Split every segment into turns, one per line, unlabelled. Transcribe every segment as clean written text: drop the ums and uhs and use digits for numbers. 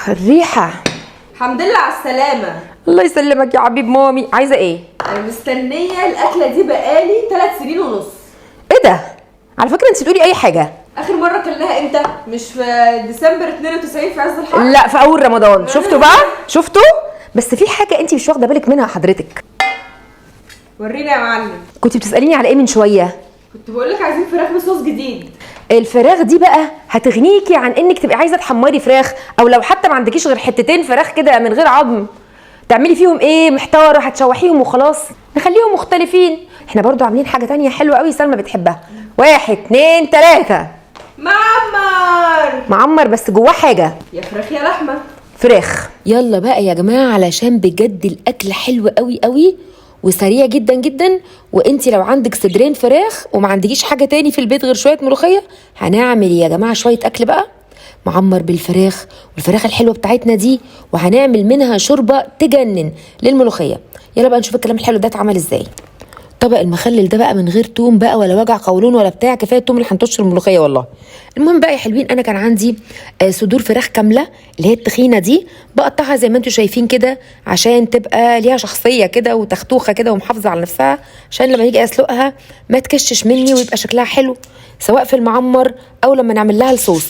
الريحه.
الحمد لله على السلامة.
الله يسلمك يا حبيب مامي. عايزه ايه؟
انا مستنية الاكلة دي بقالي 3 سنين ونص.
ايه ده؟ على فكره انت بتقولي اي حاجه.
اخر مرة كلناها امتى؟ مش في ديسمبر 92 في عز الحر؟
لا، في اول رمضان. شفتوا بقى؟ شفتوا؟ بس في حاجه انت مش واخده بالك منها حضرتك.
ورينا يا معلم.
كنت بتساليني على ايه من شويه؟
كنت بقولك عايزين فراخ بصوص جديد.
الفراخ دي بقى هتغنيكي عن انك تبقي عايزه تحمري فراخ، او لو حتى ما عندكيش غير حتتين فراخ كده من غير عظم، تعملي فيهم ايه؟ محتار، هتشوحيهم وخلاص. نخليهم مختلفين. احنا برضو عاملين حاجه تانية حلوه قوي سلمى بتحبها. 1 2 3 معمر، بس جواه حاجه.
يا فراخ يا لحمه.
فراخ. يلا بقى يا جماعه، علشان بجد الاكل حلو قوي قوي وسريع جدا جدا. وانتي لو عندك صدرين فراخ وما عندكيش حاجه تاني في البيت غير شويه ملوخيه، هنعمل يا جماعه شويه اكل بقى معمر بالفراخ والفراخ الحلوه بتاعتنا دي، وهنعمل منها شوربه تجنن للملوخيه. يلا بقى نشوف الكلام الحلو ده اتعمل ازاي. طبق المخلل ده بقى من غير توم بقى ولا وجع قولون ولا بتاع، كفايه التوم اللي هنطش الملوخيه والله. المهم بقى يا حلوين، انا كان عندي صدور فراخ كامله اللي هي التخينه دي، بقطعها زي ما انتم شايفين كده عشان تبقى ليها شخصيه كده وتختوخه كده ومحافظه على نفسها، عشان لما يجي اسلقها ما تكشش مني ويبقى شكلها حلو سواء في المعمر او لما نعمل لها الصوص.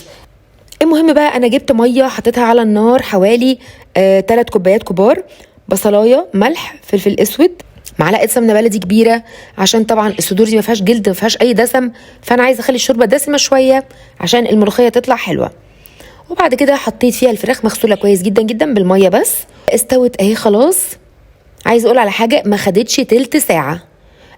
المهم بقى انا جبت ميه حطيتها على النار حوالي 3 كوبايات كبار، بصلايه، ملح، فلفل اسود، معلقه سمنه بلدي كبيره، عشان طبعا الصدور دي ما فيهاش جلد ما فيهاش اي دسم، فانا عايزه اخلي الشوربه دسمه شويه عشان الملوخيه تطلع حلوه. وبعد كده حطيت فيها الفراخ مغسوله كويس جدا جدا بالميه، بس استوت اهي خلاص. عايزه اقول على حاجه، ما خدتش تلت ساعه.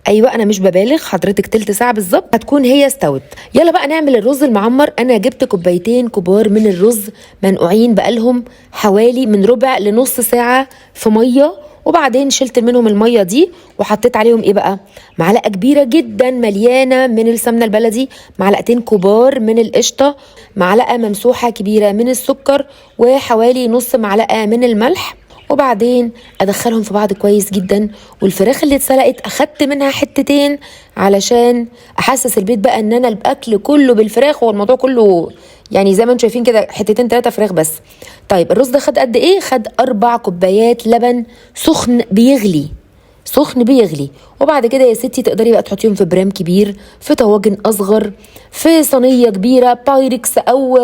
ايوه انا مش ببالغ حضرتك، تلت ساعه بالظبط هتكون هي استوت. يلا بقى نعمل الرز المعمر. انا جبت كوبايتين كبار من الرز منقوعين بقالهم حوالي من ربع لنص ساعه في ميه، وبعدين شلت منهم الميه دي وحطيت عليهم ايه بقى، معلقه كبيره جدا مليانه من السمنه البلدي، معلقتين كبار من القشطه، معلقه ممسوحه كبيره من السكر، وحوالي نص معلقه من الملح. وبعدين ادخلهم في بعض كويس جدا. والفراخ اللي اتسلقت اخدت منها حتتين علشان احسس البيت بقى ان انا الاكل كله بالفراخ، والموضوع كله يعني زي ما انتم شايفين كده حتتين 3 فراخ بس. طيب الرز ده خد قد ايه؟ خد 4 كوبايات لبن سخن بيغلي، سخن بيغلي. وبعد كده يا ستي تقدري بقى تحطيهم في برام كبير، في طواجن اصغر، في صينيه كبيره بايركس او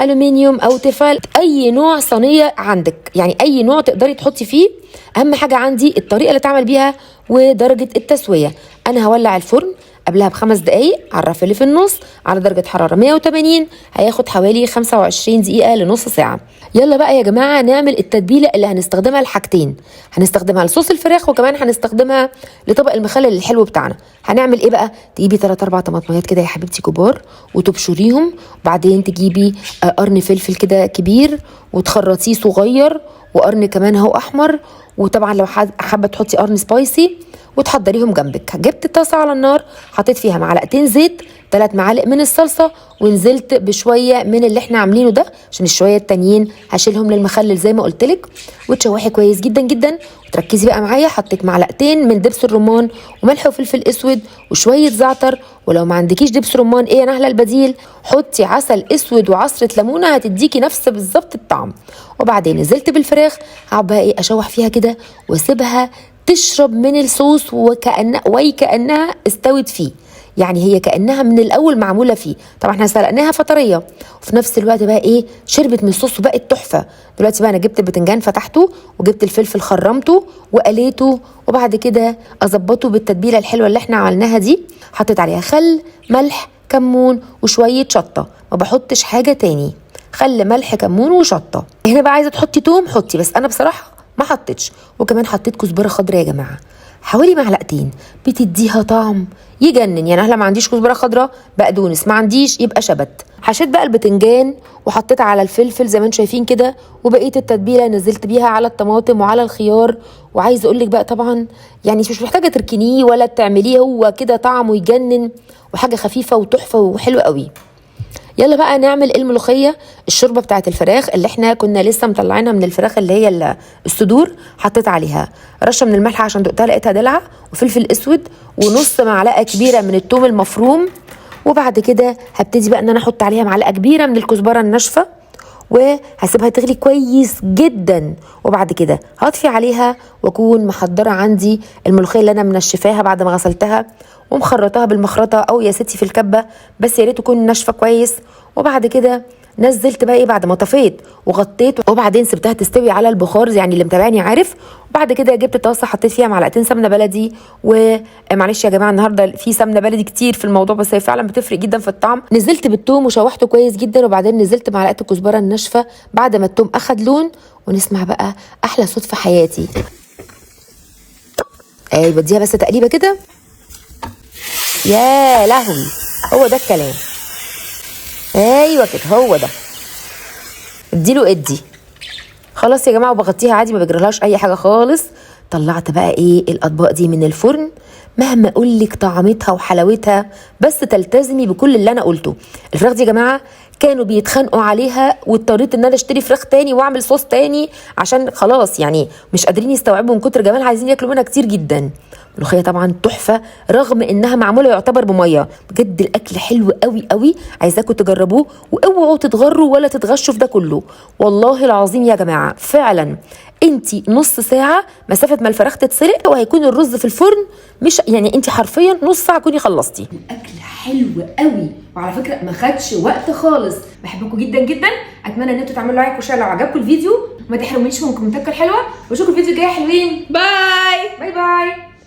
الومنيوم او تيفال، اي نوع صينيه عندك، يعني اي نوع تقدري تحطي فيه. اهم حاجه عندي الطريقه اللي اتعمل بيها ودرجه التسويه. انا هولع الفرن قبلها ب5 دقايق على الرف اللي في النص على درجه حراره 180، هياخد حوالي 25 دقيقه لنص ساعه. يلا بقى يا جماعه نعمل التتبيله اللي هنستخدمها لحاجتين، هنستخدمها لصوص الفراخ وكمان هنستخدمها لطبق المخلل الحلو بتاعنا. هنعمل ايه بقى؟ تجيبي 3 4 طماطميات كده يا حبيبتي كبار وتبشريهم، وبعدين تجيبي قرن فلفل كده كبير وتخرطيه صغير، وقرن كمان اهو احمر، وطبعا لو حابه تحطي قرن سبايسي وتحضريهم جنبك. جبت الطاسه على النار، حطيت فيها معلقتين زيت، 3 معالق من الصلصه، ونزلت بشويه من اللي احنا عاملينه ده عشان الشويه التانيين هشيلهم للمخلل زي ما قلت لك. وتشوحي كويس جدا جدا وتركزي بقى معايا. حطيت معلقتين من دبس الرمان وملح وفلفل اسود وشويه زعتر، ولو ما عندكيش دبس رمان ايه يا نهله البديل، حطي عسل اسود وعصره ليمونه هتديكي نفس بالظبط الطعم. وبعدين نزلت بالفراخ، هقعد بقى ايه اشوح فيها كده واسيبها تشرب من الصوص وكأنها استوت فيه، يعني هي كأنها من الأول معمولة فيه. طبعا احنا سلقناها فطرية وفي نفس الوقت بقى ايه شربت من الصوص وبقت تحفة. دلوقتي بقى انا جبت البتنجان فتحته وجبت الفلفل خرمته وقليته، وبعد كده اظبطه بالتتبيلة الحلوة اللي احنا عملناها دي. حطيت عليها خل، ملح، كمون وشوية شطة، ما بحطش حاجة تاني، خل ملح كمون وشطة. هنا بقى عايزة تحطي توم حطي، بس انا بصراحة ما حطيتش. وكمان حطيت كزبره خضراء يا جماعه حوالي معلقتين، بتديها طعم يجنن. يعني انا ما عنديش كزبره خضراء، بقدونس، ما عنديش يبقى شبت. حشيت بقى البتنجان وحطيت على الفلفل زي ما انتم شايفين كده، وبقيه التتبيله نزلت بيها على الطماطم وعلى الخيار. وعايزه اقول لك بقى طبعا يعني مش محتاجه تركنيه ولا تعمليه، هو كده طعمه يجنن وحاجه خفيفه وتحفه وحلوه قوي. يلا بقى نعمل الملوخيه. الشوربه بتاعت الفراخ اللي احنا كنا لسه مطلعينها من الفراخ اللي هي الصدور، حطيت عليها رشه من الملح عشان دقتها لقيتها دلع، وفلفل اسود، ونص معلقه كبيره من الثوم المفروم. وبعد كده هبتدي بقى ان انا احط عليها معلقه كبيره من الكزبره الناشفه، وهسيبها تغلي كويس جدا. وبعد كده هطفي عليها واكون محضره عندي الملوخيه اللي انا منشفاها بعد ما غسلتها ومخرطاها بالمخرطه او يا ستي في الكبه، بس يا ريت تكون ناشفه كويس. وبعد كده نزلت بقى ايه بعد ما طفيت وغطيت، وبعدين سبتها تستوي على البخار، يعني اللي متابعني عارف. وبعد كده جبت طاسه حطيت فيها معلقتين سمنه بلدي، ومعلش يا جماعه النهارده في سمنه بلدي كتير في الموضوع، بس هي فعلا بتفرق جدا في الطعم. نزلت بالثوم وشوحته كويس جدا، وبعدين نزلت معلقه الكزبره الناشفه بعد ما الثوم اخد لون. ونسمع بقى احلى صوت في حياتي. بديها بس تقليبه كده. يا لهوي، هو ده الكلام. ايوه كده هو ده، اديله ادي. خلاص يا جماعه، وبغطيها عادي ما بجرلهاش اي حاجه خالص. طلعت بقى ايه الاطباق دي من الفرن. مهما اقول لك طعمتها وحلاوتها، بس تلتزمي بكل اللي انا قلته. الفراخ دي يا جماعه كانوا بيتخانقوا عليها، واضطريت ان انا اشتري فراخ تاني واعمل صوص تاني عشان خلاص يعني مش قادرين يستوعبوا من كتر جمالها، عايزين ياكلوا منها كتير جدا. الملوخيه طبعا تحفه رغم انها معموله يعتبر بميه، بجد الاكل حلو قوي قوي، عايزاكم تجربوه واوعوا تتغروا ولا تتغشوا في ده كله. والله العظيم يا جماعه فعلا انتي نص ساعه مسافه ما الفراخ تتسلق وهيكون الرز في الفرن، مش يعني انتي حرفيا نص ساعه تكوني خلصتي. الاكل حلو قوي، وعلى فكره ما خدش وقت خالص. بحبكم جدا جدا، اتمنى ان انتوا تعملوا لايك وشير لو عجبكم الفيديو، وما تحرمونيش من كومنتاتكم الحلوه، واشوفكم الفيديو الجاي حلوين.
باي
باي باي.